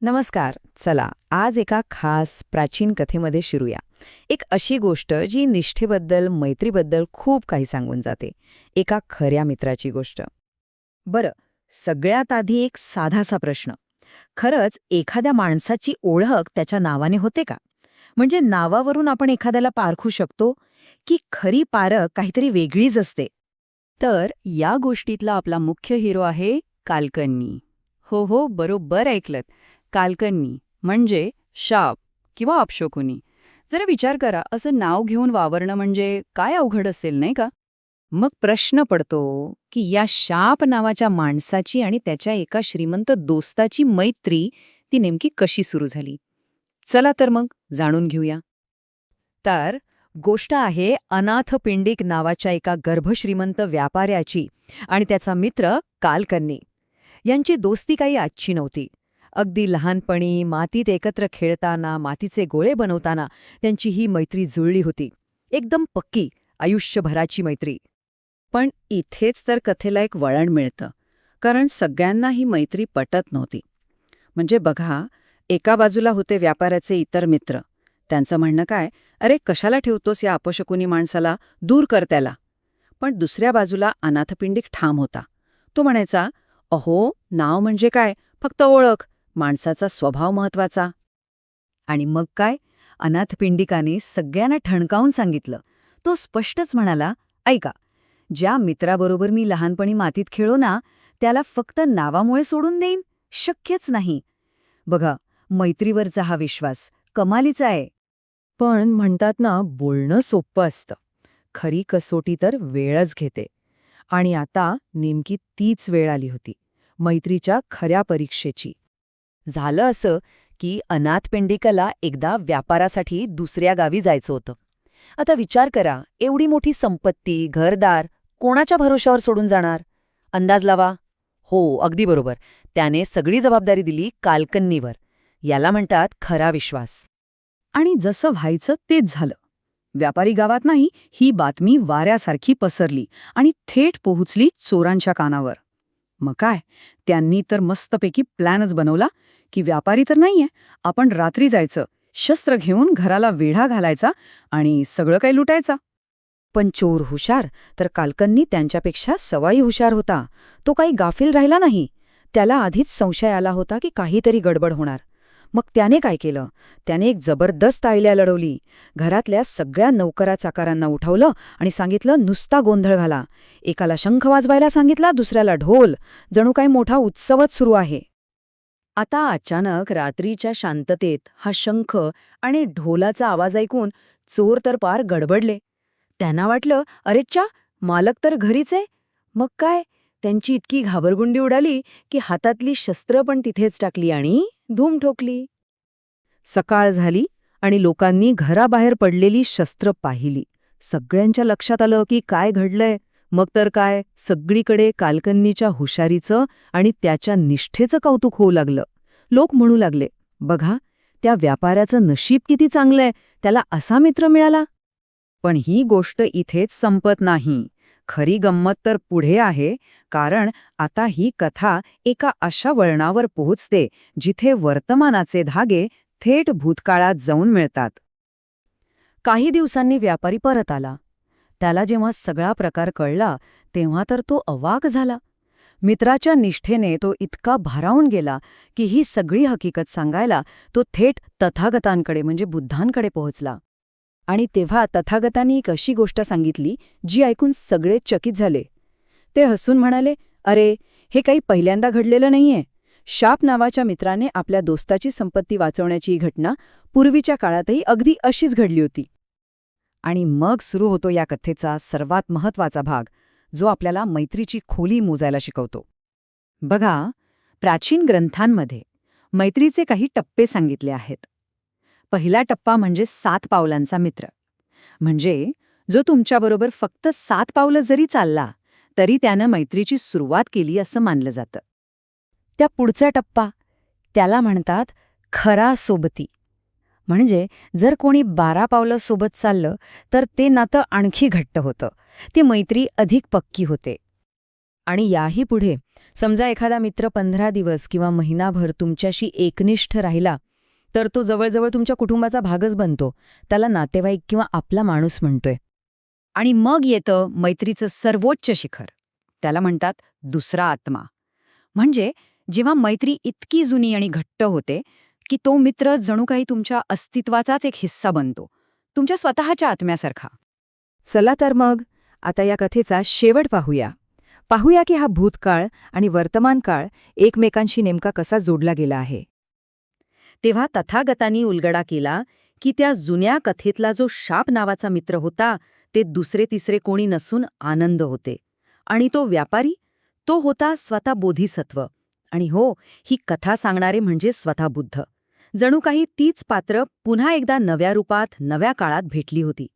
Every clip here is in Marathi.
नमस्कार. चला आज एका खास प्राचीन कथेमध्ये शिरूया. एक अशी गोष्ट जी निष्ठेबद्दल, मैत्रीबद्दल खूप काही सांगून जाते. एका खऱ्या मित्राची गोष्ट. बरं, सगळ्यात आधी एक साधासा प्रश्न. खरंच एखाद्या माणसाची ओळख त्याच्या नावाने होते का? म्हणजे नावावरून आपण एखाद्याला पारखू शकतो, की खरी पारख काहीतरी वेगळीच असते? तर या गोष्टीतला आपला मुख्य हिरो आहे कालकन्नी. हो, बरोबर ऐकलत. कालकन्नी म्हणजे शाप किंवा अपशकुनी. जरा विचार करा, असं नाव घेऊन वावरणं म्हणजे काय अवघड असेल, नाही का? मग प्रश्न पडतो की या शाप नावाच्या माणसाची आणि त्याच्या एका श्रीमंत दोस्ताची मैत्री ती नेमकी कशी सुरू झाली. चला तर मग जाणून घेऊया. तर गोष्ट आहे अनाथपिंडिक नावाच्या एका गर्भश्रीमंत व्यापाऱ्याची आणि त्याचा मित्र कालकन्नी यांची दोस्ती काही आजची नव्हती. अगदी लहानपणी मातीत एकत्र खेळताना, मातीचे गोळे बनवताना त्यांची ही मैत्री जुळली होती. एकदम पक्की, आयुष्यभराची मैत्री. पण इथेच तर कथेला एक वळण मिळतं, कारण सगळ्यांना ही मैत्री पटत नव्हती. म्हणजे बघा, एका बाजूला होते व्यापाऱ्याचे इतर मित्र. त्यांचं म्हणणं काय, अरे कशाला ठेवतोस या अपशकुनी माणसाला, दूर कर त्याला. पण दुसऱ्या बाजूला अनाथपिंडिक ठाम होता. तो म्हणायचा, अहो, नाव म्हणजे काय, फक्त ओळख, माणसाचा स्वभाव महत्वाचा. आणि मग काय, अनाथपिंडिकाने सगळ्यांना ठणकावून सांगितलं. तो स्पष्टच म्हणाला, ऐका, ज्या मित्राबरोबर मी लहानपणी मातीत खेळो ना, त्याला फक्त नावामुळे सोडून देईन, शक्यच नाही. बघा, मैत्रीवरचा हा विश्वास कमालीचा आहे. पण म्हणतात ना, बोलणं सोपं असतं, खरी कसोटी तर वेळच घेते. आणि आता नेमकी तीच वेळ आली होती, मैत्रीच्या खऱ्या परीक्षेची. झालं असं की अनाथपिंडिकाला एकदा व्यापारासाठी दुसऱ्या गावी जायचं होतं. आता विचार करा, एवढी मोठी संपत्ती, घरदार कोणाच्या भरोश्यावर सोडून जाणार? अंदाज लावा. हो, अगदी बरोबर. त्याने सगळी जबाबदारी दिली कालकन्नीवर. याला म्हणतात खरा विश्वास. आणि जसं व्हायचं तेच झालं. व्यापारी गावात नाही, ही बातमी वाऱ्यासारखी पसरली आणि थेट पोहोचली चोरांच्या कानावर. मग काय, त्यांनी तर मस्तपैकी प्लॅनच बनवला की व्यापारी तर नाहीये, आपण रात्री जायचं, शस्त्र घेऊन घराला वेढा घालायचा आणि सगळं काही लुटायचा. पण चोर हुशार, तर कालकन्नी त्यांच्यापेक्षा सवाई हुशार होता. तो काही गाफील राहिला नाही. त्याला आधीच संशय आला होता की काहीतरी गडबड होणार. मग त्याने काय केलं, त्याने एक जबरदस्त आयडिया लढवली. घरातल्या सगळ्या नौकरा-चाकरांना उठवलं आणि सांगितलं, नुसता गोंधळ घाला. एकाला शंख वाजवायला सांगितला, दुसऱ्याला ढोल. जणू काही मोठा उत्सवच सुरू आहे. आता अचानक रात्रीच्या शांततेत हा शंख आणि ढोलाचा आवाज ऐकून चोर तर पार गडबडले. त्यांना वाटलं, अरेच्चा, मालक तर घरीच आहे. मग काय, त्यांची इतकी घाबरगुंडी उडाली की हातातली शस्त्र पण तिथेच टाकली आणि धूम ठोकली. सकाळ झाली आणि लोकांनी घराबाहेर पडलेली शस्त्र पाहिली. सगळ्यांच्या लक्षात आलं की काय घडलंय. मग तर काय, सगळीकडे कालकन्नीच्या हुशारीचं आणि त्याच्या निष्ठेचं कौतुक होऊ लागलं. लोक म्हणू लागले, बघा, त्या व्यापाऱ्याचं नशीब किती चांगलंय, त्याला असा मित्र मिळाला. पण ही गोष्ट इथेच संपत नाही. खरी गंमत तर पुढे आहे, कारण आता ही कथा एका अशा वळणावर पोहोचते जिथे वर्तमानाचे धागे थेट भूतकाळात जाऊन मिळतात. काही दिवसांनी व्यापारी परत आला. त्याला जेव्हा सगळा प्रकार कळला तेव्हा तर तो अवाक झाला. मित्राच्या निष्ठेने तो इतका भारावून गेला की ही सगळी हकीकत सांगायला तो थेट तथागतांकडे म्हणजे बुद्धांकडे पोहोचला. आणि तेव्हा तथागतांनी एक अशी गोष्ट सांगितली जी ऐकून सगळे चकित झाले. ते हसून म्हणाले, अरे, हे काही पहिल्यांदा घडलेलं नाहीये. शाप नावाच्या मित्राने आपल्या दोस्ताची संपत्ती वाचवण्याची ही घटना पूर्वीच्या काळातही अगदी अशीच घडली होती. आणि मग सुरू होतो या कथेचा सर्वात महत्वाचा भाग, जो आपल्याला मैत्रीची खोली मोजायला शिकवतो. बघा, प्राचीन ग्रंथांमध्ये मैत्रीचे काही टप्पे सांगितले आहेत. पहिला टप्पा म्हणजे 7 पावलांचा मित्र. म्हणजे जो तुमच्याबरोबर फक्त 7 पावलं जरी चालला तरी त्यानं मैत्रीची सुरुवात केली असं मानलं जातं. त्या पुढचा टप्पा, त्याला म्हणतात खरा सोबती. म्हणजे जर कोणी 12 पावलं सोबत चाललं तर ते नातं आणखी घट्ट होतं, ती मैत्री अधिक पक्की होते. आणि याही पुढे समजा एखादा मित्र 15 दिवस किंवा महिनाभर तुमच्याशी एकनिष्ठ राहिला तर तो जवळजवळ तुमच्या कुटुंबाचा भागच बनतो. त्याला नातेवाईक किंवा आपला माणूस म्हणतोय. आणि मग येतं मैत्रीचं सर्वोच्च शिखर. त्याला म्हणतात दुसरा आत्मा. म्हणजे जेव्हा मैत्री इतकी जुनी आणि घट्ट होते की तो मित्र जणू काही तुमच्या अस्तित्वाचाच एक हिस्सा बनतो, तुमच्या स्वतःच्या आत्म्यासारखा. चला तर मग आता या कथेचा शेवट पाहूया. पाहूया की हा भूतकाळ आणि वर्तमान काळ एकमेकांशी नेमका कसा जोडला गेला आहे. तेव्हा तथागतांनी उलगडा केला की त्या जुन्या कथेतला जो शाप नावाचा मित्र होता ते दुसरे तिसरे कोणी नसून आनंद होते. आणि तो व्यापारी, तो होता स्वतः बोधिसत्व. आणि हो, ही कथा सांगणारे म्हणजे स्वतः बुद्ध. जणू काही तीच पात्र पुन्हा एकदा नव्या रूपात नव्या काळात भेटली होती.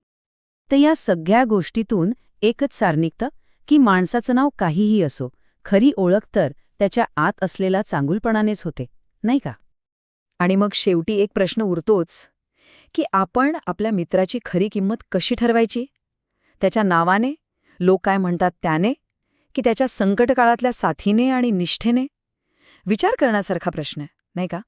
तर या सगळ्या गोष्टीतून एकच सार निघतं की माणसाचं नाव काहीही असो, खरी ओळख तर त्याच्या आत असलेला चांगुलपणानेच होते, नाही का? आणि मग शेवटी एक प्रश्न उरतोच की आपण आपल्या मित्राची खरी किंमत कशी ठरवायची? त्याच्या नावाने, लोक काय म्हणतात त्याने, की त्याच्या संकटकाळातल्या साथीने आणि निष्ठेने? विचार करण्यासारखा प्रश्न आहे, नाही का?